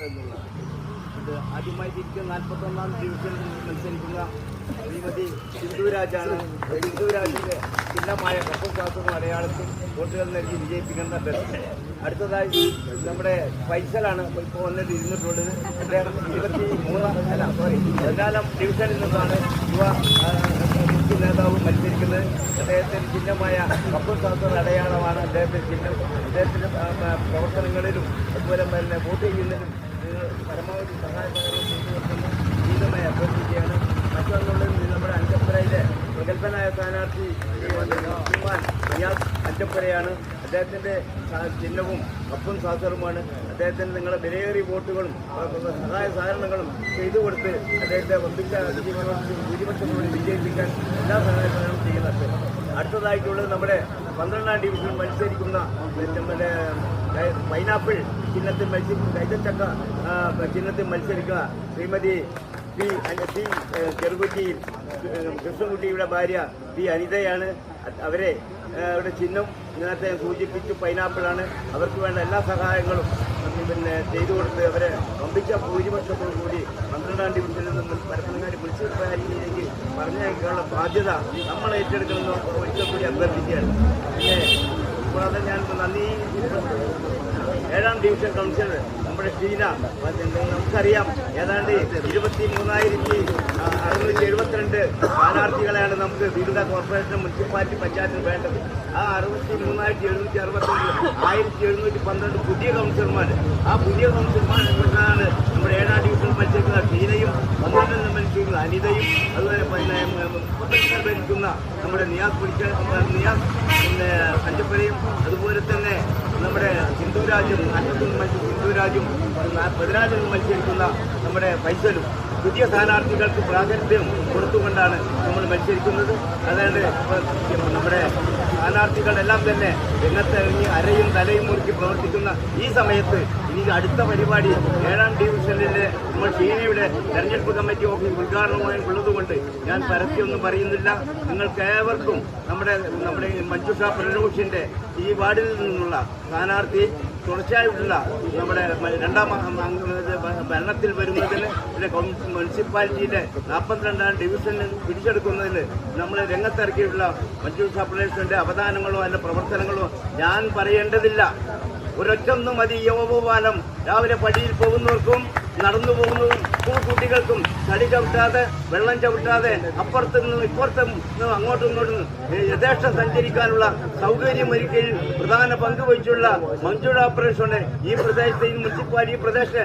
എന്നുള്ളത്. ഇത് ആദ്യമായി തിരിച്ച് 41ാം ഡിവിഷനിൽ മത്സരിക്കുന്ന ശ്രീമതി സിന്ധുരാജാണ്. സിന്ധുരാജിന്റെ ചിഹ്നമായ കപ്പൽ ശാസ്ത്രം അടയാളത്തിൽ വോട്ടുകൾ നൽകി വിജയിപ്പിക്കുന്ന ബെസ്റ്റ്. അടുത്തതായി നമ്മുടെ ഫൈസലാണ് ഇപ്പോൾ വന്നിട്ട് ഇരുന്നിട്ടുള്ളത്. അദ്ദേഹം 14ാം ഡിവിഷനിൽ നിന്നാണ് യുവ നേതാവ് മത്സരിക്കുന്നത്. അദ്ദേഹത്തിന്റെ ചിഹ്നമായ കപ്പൽ ശാസ്ത്ര അടയാളമാണ് അദ്ദേഹത്തിന്റെ ചിഹ്നം. അദ്ദേഹത്തിന്റെ പ്രവർത്തനങ്ങളിലും അതുപോലെ തന്നെ വോട്ട് ചെയ്യുന്നതിലും പരമാവധി സഹായസഹകരണം ചെയ്തു കൊടുക്കുന്ന ഗീതമായി അഭ്യർത്ഥിക്കുകയാണ്. മറ്റൊന്നുള്ളത് നമ്മുടെ അഞ്ചപ്പുരയിലെ പ്രഗത്ഭനായ സ്ഥാനാർത്ഥി നിയാസ് അഞ്ചപ്പുരയാണ്. അദ്ദേഹത്തിന്റെ ചിഹ്നവും കപ്പും ശാസ്ത്രവുമാണ്. അദ്ദേഹത്തിന് നിങ്ങളുടെ വിലയേറിയ വോട്ടുകളും സഹായ സഹകരണങ്ങളും ചെയ്തു കൊടുത്ത് അദ്ദേഹത്തെ വമ്പിച്ച ഭൂരിപക്ഷത്തോടെ വിജയിപ്പിക്കാൻ എല്ലാ സഹായങ്ങളും ചെയ്യുന്നുണ്ട്. അടുത്തതായിട്ടുള്ളത് നമ്മുടെ 12ാം ഡിവിഷനിൽ മത്സരിക്കുന്ന നമ്മുടെ പൈനാപ്പിൾ ചിഹ്നത്തിൽ കൈതച്ചക്ക ചിഹ്നത്തിൽ മത്സരിക്കുക ശ്രീമതി പി ചെറുകുറ്റിയിൽ കൃഷ്ണൻകുട്ടിയുടെ ഭാര്യ പി അനിതയാണ്. അവരെ അവരുടെ ചിഹ്നം നേരത്തെ സൂചിപ്പിച്ചു പൈനാപ്പിളാണ്. അവർക്ക് വേണ്ട എല്ലാ സഹായങ്ങളും ചെയ്തു കൊടുത്ത് അവരെ വമ്പിച്ച ഭൂരിപക്ഷത്തോടു കൂടി 12ാം ഡിവിഷനിൽ നിന്നും പരപ്പനങ്ങാടി മുനിസിപ്പാലിറ്റിയിലേക്ക് പറഞ്ഞയക്കാനുള്ള ബാധ്യത നമ്മൾ ഏറ്റെടുക്കണമെന്ന് ഒരിക്കൽ കൂടി അഭ്യർത്ഥിക്കുകയാണ്. പിന്നെ കൂടാതെ ഞാൻ നന്ദി 7ാം ഡിവിഷൻ കൗൺസിലർ നമ്മുടെ ഷീന, നമുക്കറിയാം ഏതാണ്ട് 23,672 സ്ഥാനാർത്ഥികളെയാണ് നമുക്ക് വിവിധ കോർപ്പറേഷൻ മുനിസിപ്പാലിറ്റി പഞ്ചായത്തിൽ വേണ്ടത്. ആ 63,762 1712 പുതിയ കൗൺസിലർമാർ. ആ പുതിയ കൗൺസിലർമാരാണ് നമ്മുടെ 7ാം ഡിവിഷൻ മത്സരിക്കുന്ന ഷീനയും 12 മത്സരിക്കുന്ന അനിതയും അതുപോലെ ഭരിക്കുന്ന നമ്മുടെ നിയാസ് അഞ്ചപ്പുരയും അതുപോലെ തന്നെ നമ്മുടെ സിന്ധുരാജും 14 മത്സരിക്കുന്ന നമ്മുടെ ഫൈസലും പുതിയ സ്ഥാനാർത്ഥികൾക്ക് പ്രാതിനിധ്യം കൊടുത്തുകൊണ്ടാണ് നമ്മൾ മത്സരിക്കുന്നത്. അതായത് നമ്മുടെ സ്ഥാനാർത്ഥികളെല്ലാം തന്നെ രംഗത്തിറങ്ങി അരയും തലയും മുറുക്കി പ്രവർത്തിക്കുന്ന ഈ സമയത്ത് ഇനി അടുത്ത പരിപാടി 7ാം ഡിവിഷനിലെ നമ്മൾ ഷീനയുടെ തെരഞ്ഞെടുപ്പ് കമ്മിറ്റി ഓഫീസ് ഉദ്ഘാടനമായി ഉള്ളതുകൊണ്ട് ഞാൻ പരസ്യമൊന്നും പറയുന്നില്ല. നിങ്ങൾക്ക് ഏവർക്കും നമ്മുടെ മഞ്ജുഷ പ്രനൂഷിന്റെ ഈ വാർഡിൽ നിന്നുള്ള സ്ഥാനാർത്ഥി തുടർച്ചയായിട്ടുള്ള നമ്മുടെ 2ാം ഭരണത്തിൽ വരുന്നതിന് പിന്നെ മുനിസിപ്പാലിറ്റിയിലെ 42ാം ഡിവിഷനിൽ പിടിച്ചെടുക്കുന്നതിന് നമ്മൾ രംഗത്തിറക്കിയിട്ടുള്ള മഞ്ജുഷ പ്രനൂഷിന്റെ അവദാനങ്ങളോ അതിന്റെ പ്രവർത്തനങ്ങളോ ഞാൻ പറയേണ്ടതില്ല. ഒരൊറ്റൊന്നും മതി യുവപാലം. രാവിലെ പടിയിൽ പോകുന്നവർക്കും നടന്നു പോകുന്നതും സ്കൂൾ കുട്ടികൾക്കും തടി ചവിട്ടാതെ വെള്ളം ചവിട്ടാതെ അപ്പുറത്തു നിന്നും ഇപ്പുറത്തു നിന്നും അങ്ങോട്ടും ഇങ്ങോട്ടും യഥേഷ്ടം സഞ്ചരിക്കാനുള്ള സൗകര്യം ഒരുക്കൽ പ്രധാന പങ്ക് വഹിച്ചുള്ള മഞ്ജുഷ പ്രദേശമുണ്ട്. ഈ പ്രദേശത്തെ ഈ മുനിസിപ്പാലിറ്റി പ്രദേശത്തെ